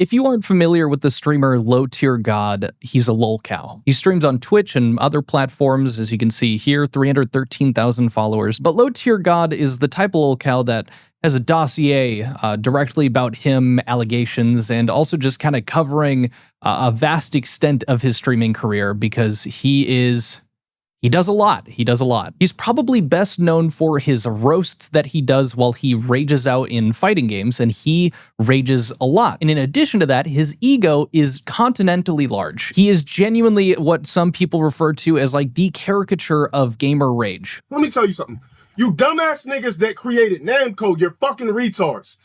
If you aren't familiar with the streamer LowTierGod, he's a lolcow. He streams on Twitch and other platforms, as you can see here, 313,000 followers. But LowTierGod is the type of lolcow that has a dossier directly about him, allegations, and also just kind of covering a vast extent of his streaming career because he does a lot. He does a lot. He's probably best known for his roasts that he does while he rages out in fighting games, and he rages a lot. And in addition to that, his ego is continentally large. He is genuinely what some people refer to as like the caricature of gamer rage. Let me tell you something. You dumbass niggas that created Namco, you're fucking retards.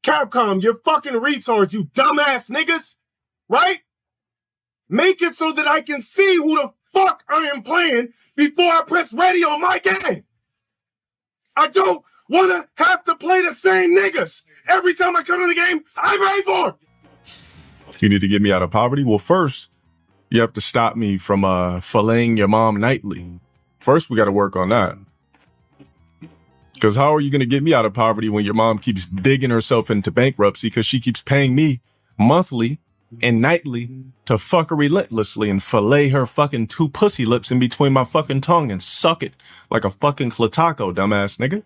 Capcom, you're fucking retards, you dumbass niggas, right? Make it so that I can see who the fuck I am playing before I press ready on my game. I don't want to have to play the same niggas every time I come in the game I pay for. You need to get me out of poverty? Well, first, you have to stop me from filleting your mom nightly. First, we got to work on that. Because how are you going to get me out of poverty when your mom keeps digging herself into bankruptcy because she keeps paying me monthly and nightly to fuck her relentlessly and fillet her fucking two pussy lips in between my fucking tongue and suck it like a fucking clataco, dumbass nigga?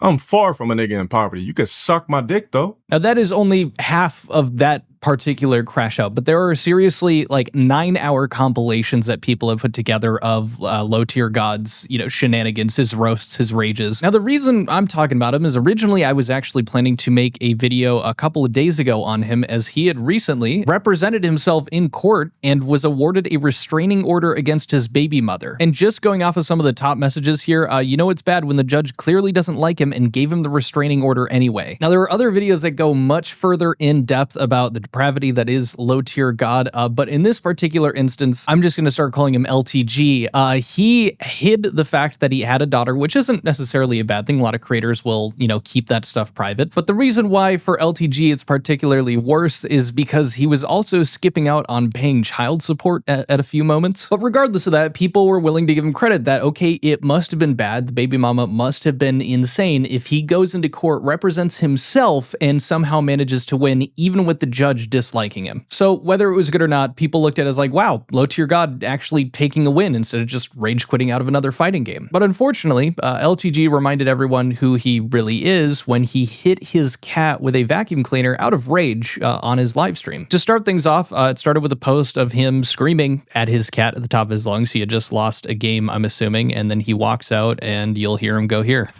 I'm far from a nigga in poverty. You could suck my dick, though. Now, that is only half of that particular crash out, but there are seriously like 9-hour compilations that people have put together of LowTierGod's, shenanigans, his roasts, his rages. Now, the reason I'm talking about him is originally I was actually planning to make a video a couple of days ago on him, as he had recently represented himself in court and was awarded a restraining order against his baby mother. And just going off of some of the top messages here, it's bad when the judge clearly doesn't like him and gave him the restraining order anyway. Now, there are other videos that go much further in depth about the depravity that is LowTierGod, but in this particular instance, I'm just going to start calling him LTG. He hid the fact that he had a daughter, which isn't necessarily a bad thing. A lot of creators will, keep that stuff private. But the reason why for LTG it's particularly worse is because he was also skipping out on paying child support at a few moments. But regardless of that, people were willing to give him credit that, okay, it must have been bad. The baby mama must have been insane if he goes into court, represents himself, and somehow manages to win, even with the judge disliking him. So whether it was good or not, people looked at it as like, wow, LowTierGod actually taking a win instead of just rage quitting out of another fighting game. But unfortunately, LTG reminded everyone who he really is when he hit his cat with a vacuum cleaner out of rage on his live stream. To start things off, it started with a post of him screaming at his cat at the top of his lungs. He had just lost a game, I'm assuming, and then he walks out and you'll hear him go here.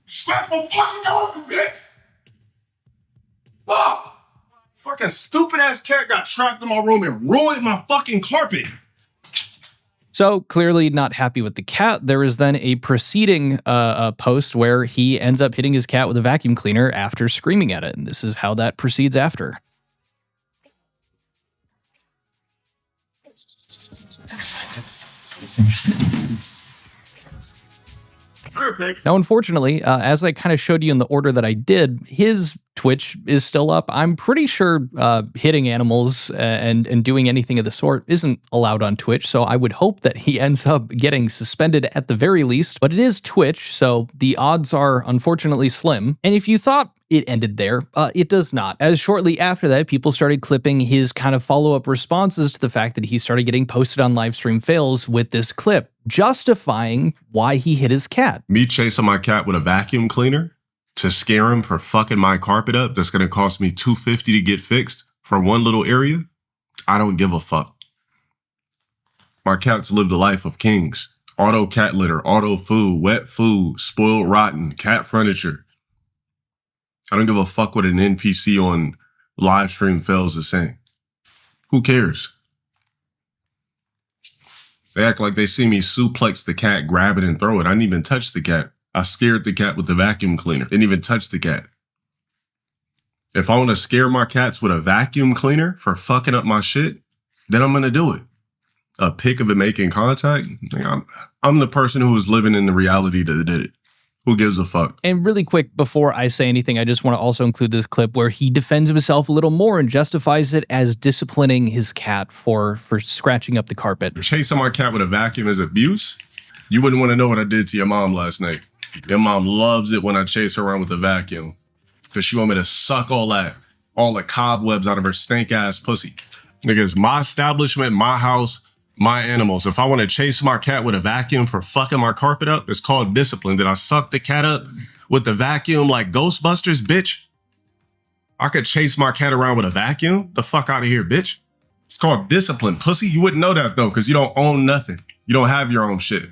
Slap my fucking dog, bitch! Fuck! Fucking stupid ass cat got trapped in my room and ruined my fucking carpet. So clearly not happy with the cat. There is then a preceding post where he ends up hitting his cat with a vacuum cleaner after screaming at it. And this is how that proceeds after. Perfect. Now, unfortunately, as I kind of showed you in the order that I did, his Twitch is still up. I'm pretty sure hitting animals and doing anything of the sort isn't allowed on Twitch, so I would hope that he ends up getting suspended at the very least. But it is Twitch, so the odds are unfortunately slim. And if you thought it ended there, it does not. As shortly after that, people started clipping his kind of follow-up responses to the fact that he started getting posted on livestream fails with this clip, justifying why he hit his cat. Me chasing my cat with a vacuum cleaner to scare him for fucking my carpet up that's going to cost me $250 to get fixed for one little area? I don't give a fuck. My cats live the life of kings. Auto cat litter, auto food, wet food, spoiled rotten, cat furniture. I don't give a fuck what an NPC on live stream fails is saying. Who cares? They act like they see me suplex the cat, grab it, and throw it. I didn't even touch the cat. I scared the cat with the vacuum cleaner. Didn't even touch the cat. If I want to scare my cats with a vacuum cleaner for fucking up my shit, then I'm going to do it. A pic of it making contact? I'm the person who was living in the reality that did it. Who gives a fuck? And really quick, before I say anything, I just want to also include this clip where he defends himself a little more and justifies it as disciplining his cat for scratching up the carpet. Chasing my cat with a vacuum is abuse? You wouldn't want to know what I did to your mom last night. Your mom loves it when I chase her around with a vacuum because she want me to suck all that all the cobwebs out of her stank ass pussy. Nigga, it's my establishment, my house, my animals. If I want to chase my cat with a vacuum for fucking my carpet up, it's called discipline. Did I suck the cat up with the vacuum like Ghostbusters, bitch? I could chase my cat around with a vacuum? The fuck out of here, bitch. It's called discipline, pussy. You wouldn't know that though, because you don't own nothing. You don't have your own shit.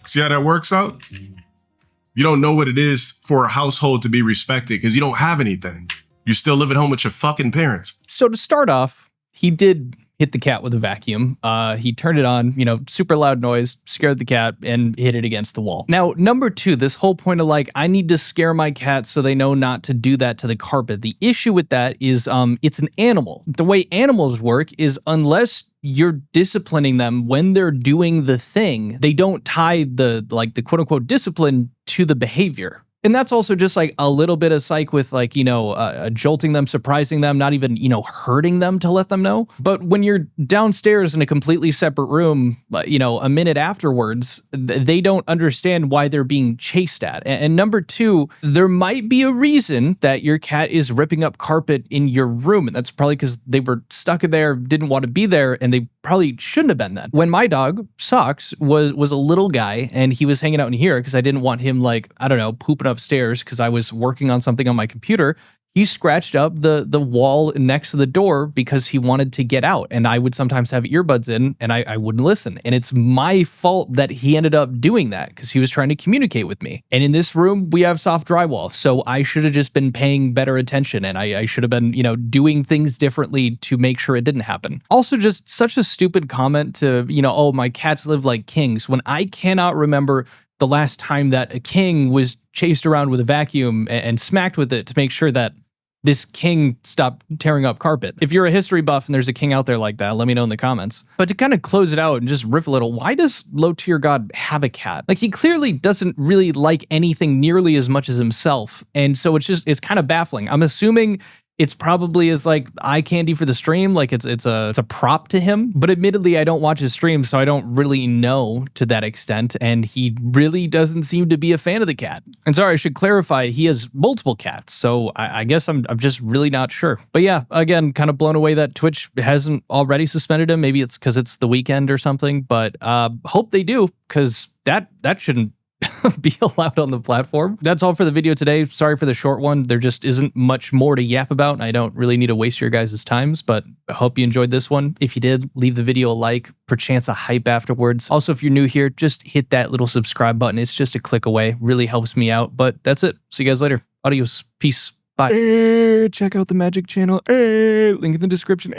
See how that works out? You don't know what it is for a household to be respected because you don't have anything. You still live at home with your fucking parents. So to start off, he did hit the cat with a vacuum. He turned it on, you know, super loud noise, scared the cat, and hit it against the wall. Now, number two, this whole point of like, I need to scare my cat so they know not to do that to the carpet. The issue with that is it's an animal. The way animals work is unless you're disciplining them when they're doing the thing, they don't tie the quote unquote discipline to the behavior. And that's also just like a little bit of psych with like, you know, jolting them, surprising them, not even, you know, hurting them to let them know. But when you're downstairs in a completely separate room, you know, a minute afterwards, they don't understand why they're being chased at. And number two, there might be a reason that your cat is ripping up carpet in your room. And that's probably because they were stuck in there, didn't want to be there, and they probably shouldn't have been that. When my dog, Socks, was a little guy and he was hanging out in here because I didn't want him like, I don't know, pooping upstairs because I was working on something on my computer, he scratched up the wall next to the door because he wanted to get out. And I would sometimes have earbuds in and I wouldn't listen. And it's my fault that he ended up doing that because he was trying to communicate with me. And in this room, we have soft drywall. So I should have just been paying better attention and I should have been, you know, doing things differently to make sure it didn't happen. Also, just such a stupid comment to, you know, oh, my cats live like kings, when I cannot remember the last time that a king was chased around with a vacuum and smacked with it to make sure that this king stopped tearing up carpet. If you're a history buff and there's a king out there like that, let me know in the comments. But to kind of close it out and just riff a little, why does LowTierGod have a cat? Like, he clearly doesn't really like anything nearly as much as himself. And so it's kind of baffling. I'm assuming it's probably as like eye candy for the stream, like it's a prop to him. But admittedly, I don't watch his stream, so I don't really know to that extent. And he really doesn't seem to be a fan of the cat. And sorry, I should clarify, he has multiple cats, so I guess I'm just really not sure. But yeah, again, kind of blown away that Twitch hasn't already suspended him. Maybe it's because it's the weekend or something. But hope they do, because that shouldn't be allowed on the platform. That's all for the video today. Sorry for the short one. There just isn't much more to yap about, and I don't really need to waste your guys' times, but I hope you enjoyed this one. If you did, leave the video a like, perchance a hype afterwards. Also, if you're new here, just hit that little subscribe button. It's just a click away. Really helps me out, but that's it. See you guys later. Adios. Peace. Bye. Check out the Magic channel. Link in the description.